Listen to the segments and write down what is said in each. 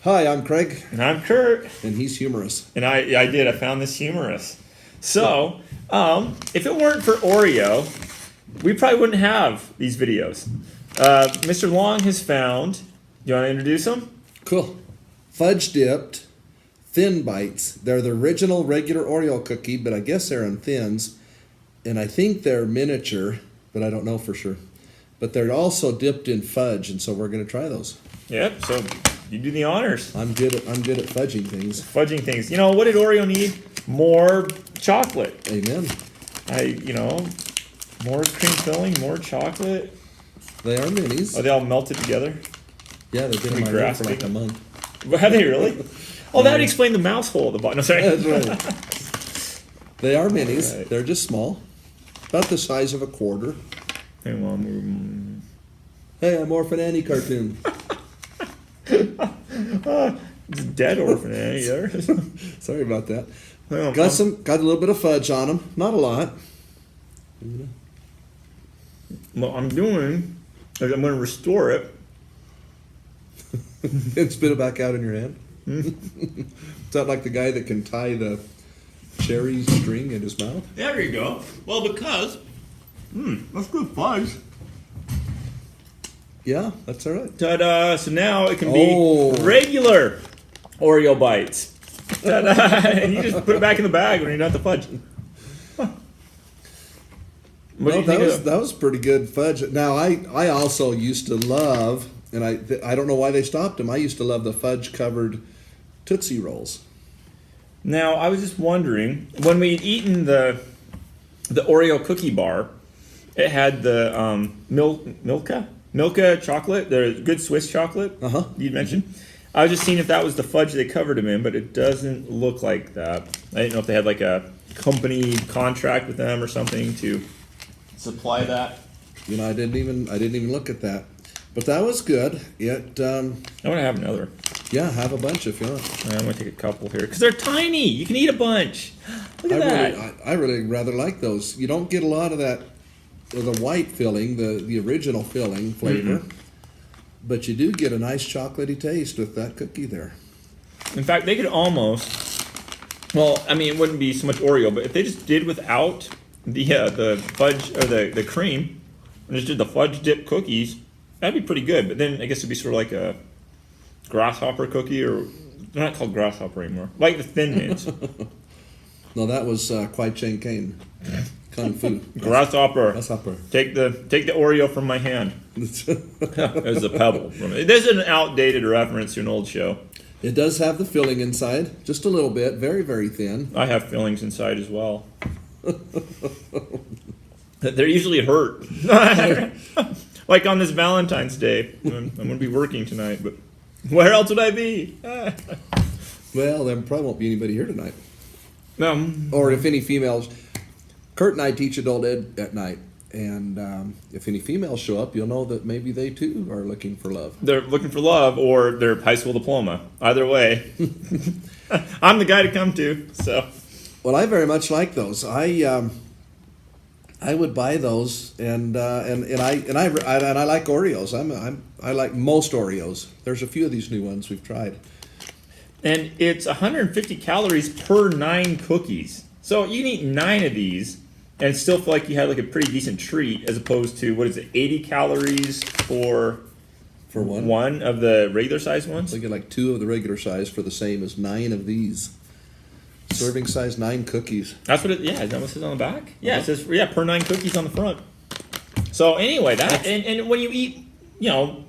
Hi, I'm Craig, And I'm Kurt. and he's humorous. And I found this humorous. So, if it weren't for Oreo, we probably wouldn't have these videos. Mr. Long has found, you want to introduce him? Cool. Fudge dipped, thin bites. They're the original regular Oreo cookie, but I guess they're in thins. And I think they're miniature, but I don't know for sure. But they're also dipped in fudge, and so we're going to try those. Yep, so you do the honors. I'm good at fudging things. Fudging things. You know, what did Oreo need? More chocolate. Amen. More cream filling, more chocolate. They are minis. Are they all melted together? Yeah, they've been in my room for like a month. Have they really? Oh, that would explain the mouse hole at the bottom. No, sorry. That's right. They are minis. Right. They're just small. About the size of a quarter. Hey, I'm Orphan Annie cartoon. It's a dead Orphan Annie there. Sorry about that. Got a little bit of fudge on them. Not a lot. What I'm doing is I'm going to restore it. And spit it back out in your hand? Is that like the guy that can tie the cherry string in his mouth? There you go. Well, because, that's good fudge. Yeah, that's all right. Ta-da! So now it can be regular Oreo bites. Ta-da! And you just put it back in the bag when you're done with the fudge. Huh. That was pretty good fudge. Now, I also used to love, and I don't know why they stopped them, I used to love the fudge-covered Tootsie Rolls. Now, I was just wondering, when we'd eaten the Oreo cookie bar, it had the Milka chocolate, the good Swiss chocolate you'd mentioned. I was just seeing if that was the fudge they covered them in, but it doesn't look like that. I didn't know if they had like a company contract with them or something to supply that. You know, I didn't even look at that, but that was good. I want to have another. Yeah, have a bunch if you want. I'm gonna take a couple here because they're tiny. You can eat a bunch. Look at that. I really rather like those. You don't get a lot of that. The white filling, the original filling flavor, but you do get a nice chocolatey taste with that cookie there. In fact, they could almost, well, I mean, it wouldn't be so much Oreo, but if they just did without the fudge or the cream, and just did the fudge dip cookies, that'd be pretty good. But then I guess it'd be sort of like a grasshopper cookie, or they're not called grasshopper anymore, like the Thin Mints. No, that was Kwai Chang Caine. Kung Fu. Grasshopper. Take the Oreo from my hand. There's a pebble. It is an outdated reference to an old show. It does have the filling inside, just a little bit, very, very thin. I have fillings inside as well. They're usually hurt. Like on this Valentine's Day. I'm going to be working tonight, but where else would I be? Well, there probably won't be anybody here tonight. No. Or if any females... Kurt and I teach adult ed at night, and if any females show up, you'll know that maybe they too are looking for love. They're looking for love, or their high school diploma. Either way, I'm the guy to come to. So, well, I very much like those. I would buy those, and I like Oreos. I like most Oreos. There's a few of these new ones we've tried, and it's 150 calories per 9 cookies. So you can eat 9 of these and still feel like you had like a pretty decent treat, as opposed to, what is it, 80 calories for one of the regular size ones? I get like 2 of the regular size for the same as 9 of these. Serving size 9 cookies. That's what it, is that what it says on the back? Yeah, it says, per 9 cookies on the front. So anyway, and when you eat,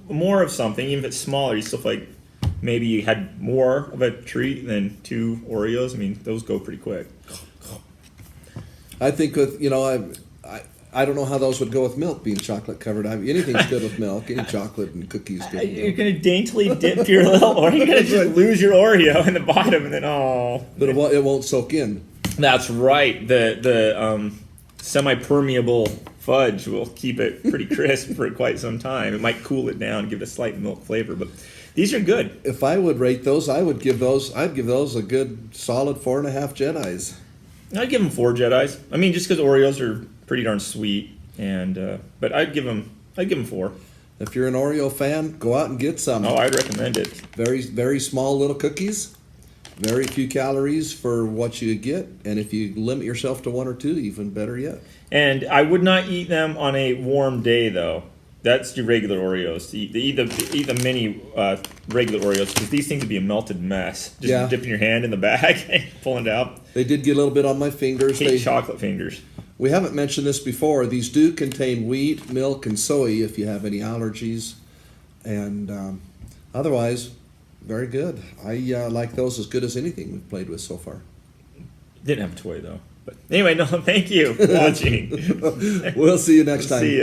more of something, even if it's smaller, you still feel like maybe you had more of a treat than 2 Oreos. I mean, those go pretty quick. I think with, I don't know how those would go with milk being chocolate covered. Anything's good with milk. Any chocolate and cookies good. You're going to daintily dip your little, or you're going to just lose your Oreo in the bottom and then, But it won't soak in. That's right. The semi-permeable fudge will keep it pretty crisp for quite some time. It might cool it down and give it a slight milk flavor, but these are good. If I would rate those, I'd give those a good solid 4.5 Jedis. I'd give them 4 Jedis. I mean, just because Oreos are pretty darn sweet, and but I'd give them 4. If you're an Oreo fan, go out and get some. Oh, I'd recommend it. Very, very small little cookies. Very few calories for what you get. And if you limit yourself to one or two, even better yet. And I would not eat them on a warm day, though. That's your regular Oreos. Eat the mini regular Oreos, because these things would be a melted mess. Just dipping your hand in the bag and pulling it out. They did get a little bit on my fingers. Hate chocolate fingers. We haven't mentioned this before. These do contain wheat, milk, and soy if you have any allergies. And otherwise, very good. I like those as good as anything we've played with so far. Didn't have a toy, though. But anyway, no, thank you for watching. We'll see you next time. See ya.